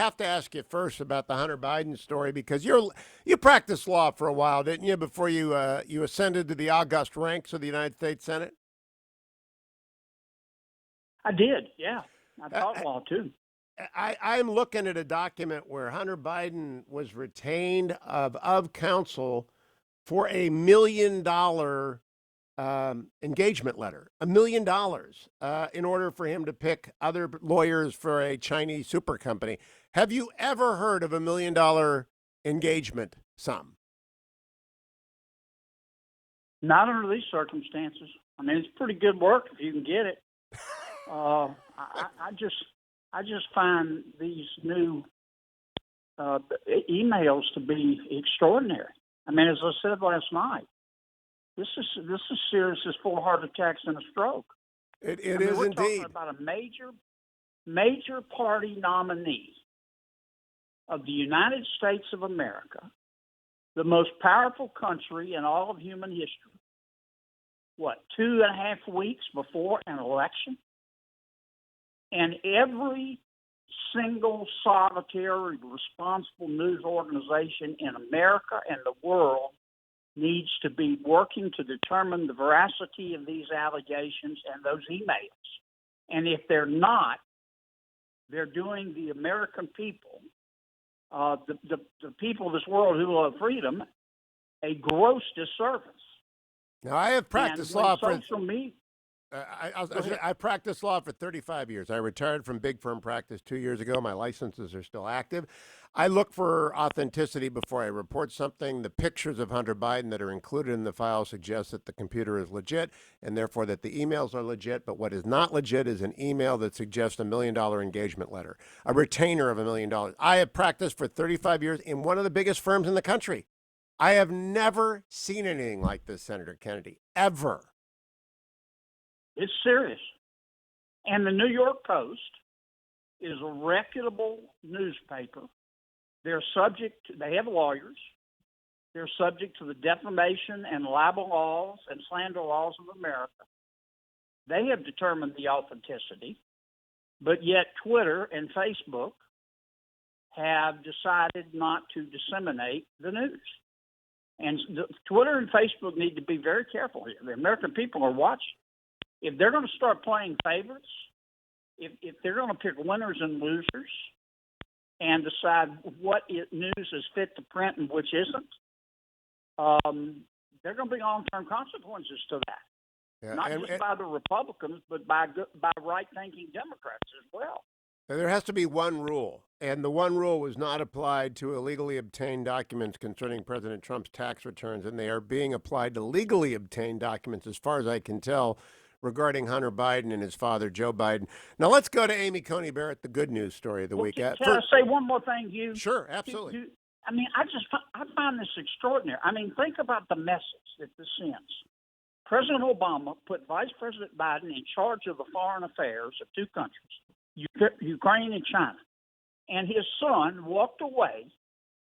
have to ask you first about the Hunter Biden story because you practiced law for a while, didn't you, before you ascended to the august ranks of the United States Senate? I did, yeah. I Uh, taught law too. I'm looking at a document where Hunter Biden was retained of counsel for $1 million engagement letter, $1 million, in order for him to pick other lawyers for a Chinese super company. Have you ever heard of $1 million engagement sum? Not under these circumstances. I mean, it's pretty good work if you can get it. I just find these new emails to be extraordinary. I mean, as I said last night, this is serious as 4 heart attacks and a stroke. It I mean, is we're indeed. talking about a major party nominee of the United States of America, the most powerful country in all of human history. What, 2.5 weeks before an election? And every single solitary responsible news organization in America and the world needs to be working to determine the veracity of these allegations and those emails. And if they're not, they're doing the American people, the people of this world who love freedom, a gross disservice. Now, I have practiced law for social media. I practiced law for 35 years. I retired from big firm practice 2 years ago. My licenses are still active. I look for authenticity before I report something. The pictures of Hunter Biden that are included in the file suggest that the computer is legit and therefore that the emails are legit. But what is not legit is an email that suggests $1 million engagement letter, a retainer of $1 million. I have practiced for 35 years in one of the biggest firms in the country. I have never seen anything like this, Senator Kennedy, ever. It's serious. And the New York Post is a reputable newspaper. They have lawyers. They're subject to the defamation and libel laws and slander laws of America. They have determined the authenticity, but yet Twitter and Facebook have decided not to disseminate the news. And Twitter and Facebook need to be very careful here. The American people are watching. If they're going to start playing favorites, if they're going to pick winners and losers and decide what news is fit to print and which isn't, there are going to be long-term consequences to that. Yeah, not just by the Republicans, but by right-thinking Democrats as well. There has to be one rule, and the one rule was not applied to illegally obtained documents concerning President Trump's tax returns, and they are being applied to legally obtained documents, as far as I can tell, regarding Hunter Biden and his father, Joe Biden. Now, let's go to Amy Coney Barrett, the good news story of the week. Can I say one more thing, Hugh? Sure, absolutely. I mean, I find this extraordinary. I mean, think about the message that this sends. President Obama put Vice President Biden in charge of the foreign affairs of 2 countries, Ukraine and China. And his son walked away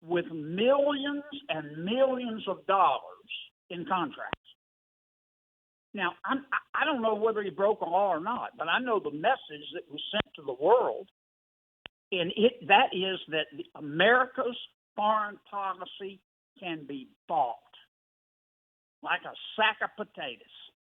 with millions and millions of dollars in contracts. Now, I don't know whether he broke a law or not, but I know the message that was sent to the world, and that is that America's foreign policy can be bought like a sack of potatoes.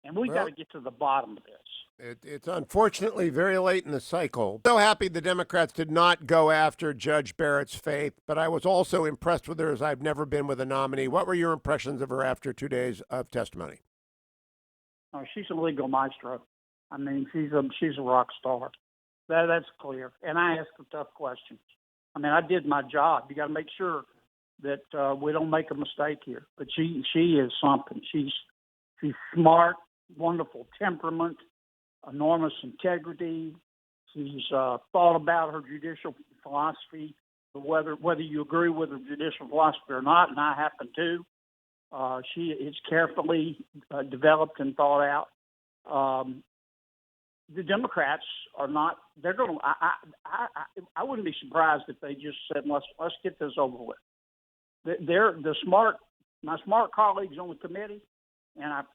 And we got to get to the bottom of this. It's unfortunately very late in the cycle. So happy the Democrats did not go after Judge Barrett's faith, but I was also impressed with her as I've never been with a nominee. What were your impressions of her after 2 days of testimony? Oh, she's a legal maestro. I mean, she's a rock star. That's clear. And I asked her tough questions. I mean, I did my job. You got to make sure that we don't make a mistake here. But she is something. She's smart, wonderful temperament, enormous integrity. She's thought about her judicial philosophy, whether you agree with her judicial philosophy or not, and I happen to. She is carefully developed and thought out. The Democrats are not. They're going to. I wouldn't be surprised if they just said, "Let's get this over with." They're my smart colleagues on the committee, and I'm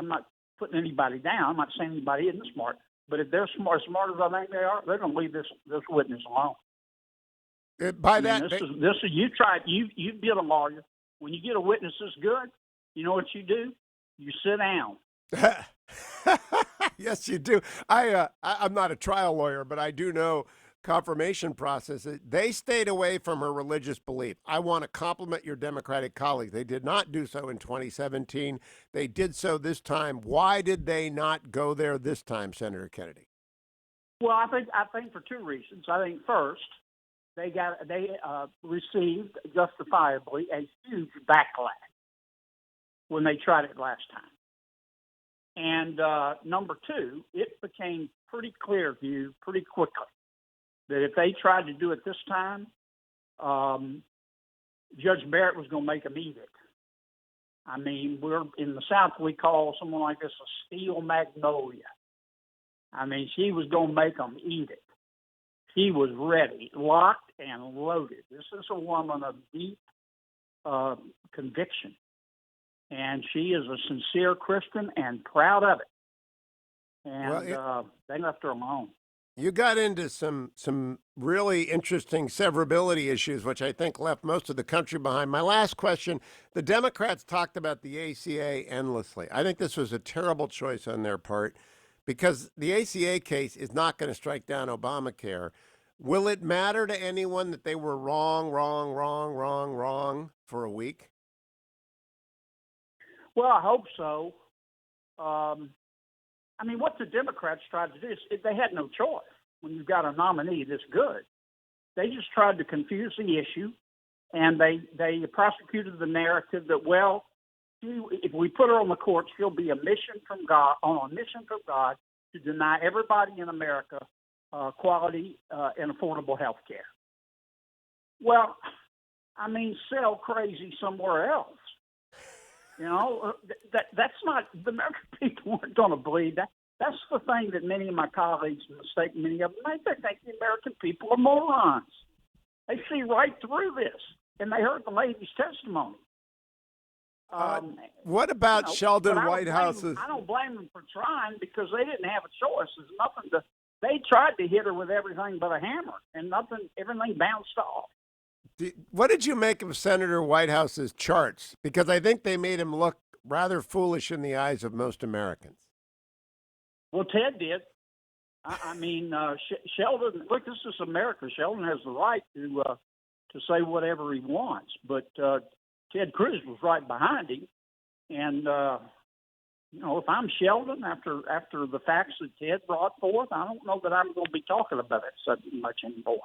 not putting anybody down. I'm not saying anybody isn't smart. But if they're smart as I think they are, they're going to leave this witness alone. By I mean, that, this is you've been a lawyer. When you get a witness that's good, you know what you do? You sit down. yes, you do. I'm not a trial lawyer, but I do know confirmation processes. They stayed away from her religious belief. I want to compliment your Democratic colleagues. They did not do so in 2017. They did so this time. Why did they not go there this time, Senator Kennedy? Well, I think for two reasons. I think first, they received justifiably a huge backlash when they tried it last time. And number two, it became pretty clear to you pretty quickly that if they tried to do it this time, Judge Barrett was going to make them eat it. I mean, we're in the South, we call someone like this a steel magnolia. I mean, she was going to make them eat it. She was ready, locked and loaded. This is a woman of deep conviction. And she is a sincere Christian and proud of it. And they left her alone. You got into some really interesting severability issues, which I think left most of the country behind. My last question, the Democrats talked about the ACA endlessly. I think this was a terrible choice on their part because the ACA case is not going to strike down Obamacare. Will it matter to anyone that they were wrong for a week? Well, I hope so. I mean, what the Democrats tried to do is they had no choice when you've got a nominee this good. They just tried to confuse the issue, and they prosecuted the narrative that, well, if we put her on the court, she'll be on a mission from God to deny everybody in America quality and affordable health care. Well, I mean, sell crazy somewhere else. You know, that's not, the American people aren't going to believe that. That's the thing that many of my colleagues mistake many of them. They think the American people are morons. They see right through this, and they heard the lady's testimony. What about Sheldon Whitehouse's? I don't blame them for trying because they didn't have a choice. There's nothing to. They tried to hit her with everything but a hammer, and everything bounced off. What did you make of Senator Whitehouse's charts? Because I think they made him look rather foolish in the eyes of most Americans. Well, Ted did. I mean, Sheldon. Look, this is America. Sheldon has the right to say whatever he wants, but Ted Cruz was right behind him. And you know, if I'm Sheldon, after the facts that Ted brought forth, I don't know that I'm going to be talking about it so much anymore.